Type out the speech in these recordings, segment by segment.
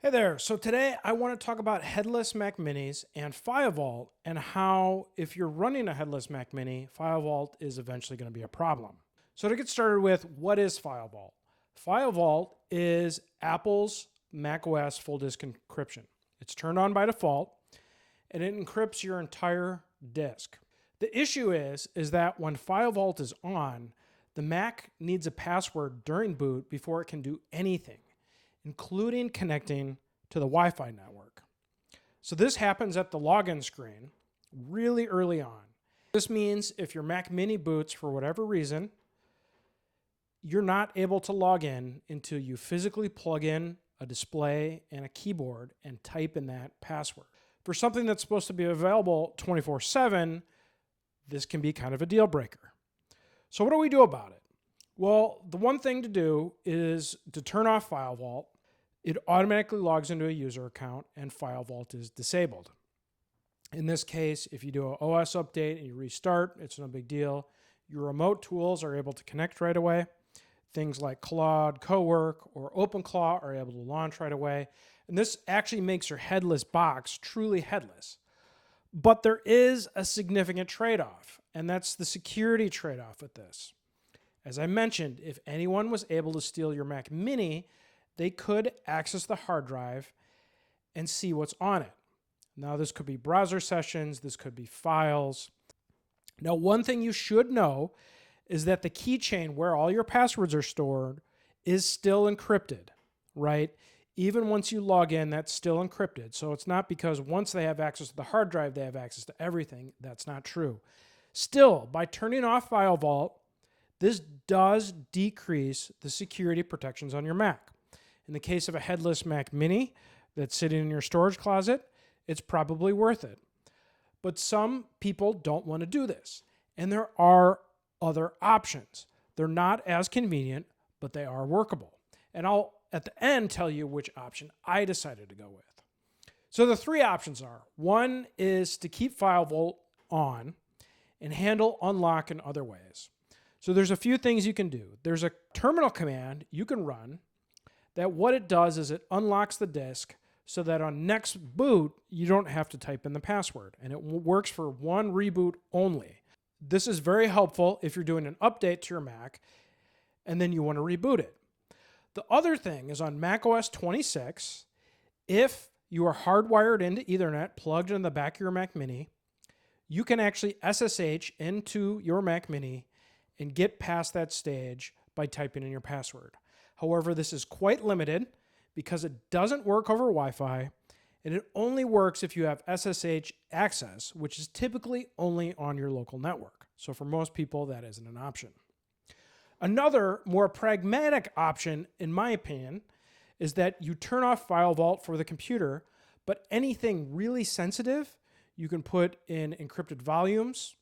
Hey there. So today I want to talk about headless Mac Minis and FileVault and how if you're running a headless Mac Mini, FileVault is eventually going to be a problem. So to get started with, what is FileVault? FileVault is Apple's macOS full disk encryption. It's turned on by default and it encrypts your entire disk. The issue is that when FileVault is on, the Mac needs a password during boot before it can do anything, including connecting to the Wi-Fi network. So this happens at the login screen really early on. This means if your Mac Mini boots for whatever reason, you're not able to log in until you physically plug in a display and a keyboard and type in that password. For something that's supposed to be available 24/7, this can be kind of a deal breaker. So what do we do about it? Well, the one thing to do is to turn off FileVault. It automatically logs into a user account and FileVault is disabled. In this case, if you do an OS update and you restart, it's no big deal. Your remote tools are able to connect right away. Things like Claude, Cowork, or OpenClaw are able to launch right away. And this actually makes your headless box truly headless. But there is a significant trade-off, and that's the security trade-off with this. As I mentioned, if anyone was able to steal your Mac Mini, they could access the hard drive and see what's on it. Now, this could be browser sessions, this could be files. Now, one thing you should know is that the keychain where all your passwords are stored is still encrypted, right? Even once you log in, that's still encrypted. So it's not because once they have access to the hard drive, they have access to everything. That's not true. Still, by turning off FileVault, this does decrease the security protections on your Mac. In the case of a headless Mac Mini that's sitting in your storage closet, it's probably worth it. But some people don't want to do this, and there are other options. They're not as convenient, but they are workable. And I'll, at the end, tell you which option I decided to go with. So the three options are: one is to keep FileVault on and handle unlock in other ways. So there's a few things you can do. There's a terminal command you can run that what it does is it unlocks the disk so that on next boot, you don't have to type in the password. And it works for one reboot only. This is very helpful if you're doing an update to your Mac and then you want to reboot it. The other thing is on macOS 26, if you are hardwired into Ethernet, plugged in the back of your Mac Mini, you can actually SSH into your Mac Mini and get past that stage by typing in your password. However, this is quite limited because it doesn't work over Wi-Fi, and it only works if you have SSH access, which is typically only on your local network. So for most people, that isn't an option. Another more pragmatic option, in my opinion, is that you turn off FileVault for the computer, but anything really sensitive, you can put in encrypted volumes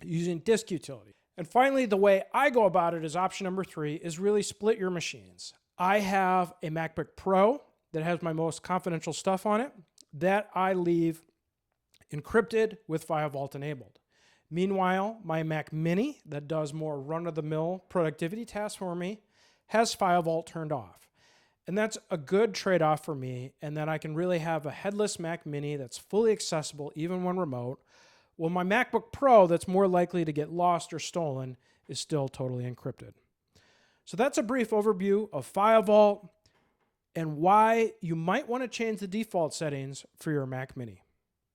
using disk utility. And finally, the way I go about it is option number 3 is really split your machines. I have a MacBook Pro that has my most confidential stuff on it that I leave encrypted with FileVault enabled. Meanwhile, my Mac Mini that does more run-of-the-mill productivity tasks for me has FileVault turned off. And that's a good trade-off for me, and that I can really have a headless Mac Mini that's fully accessible even when remote, while my MacBook Pro that's more likely to get lost or stolen is still totally encrypted. So that's a brief overview of FileVault and why you might want to change the default settings for your Mac Mini.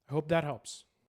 I hope that helps.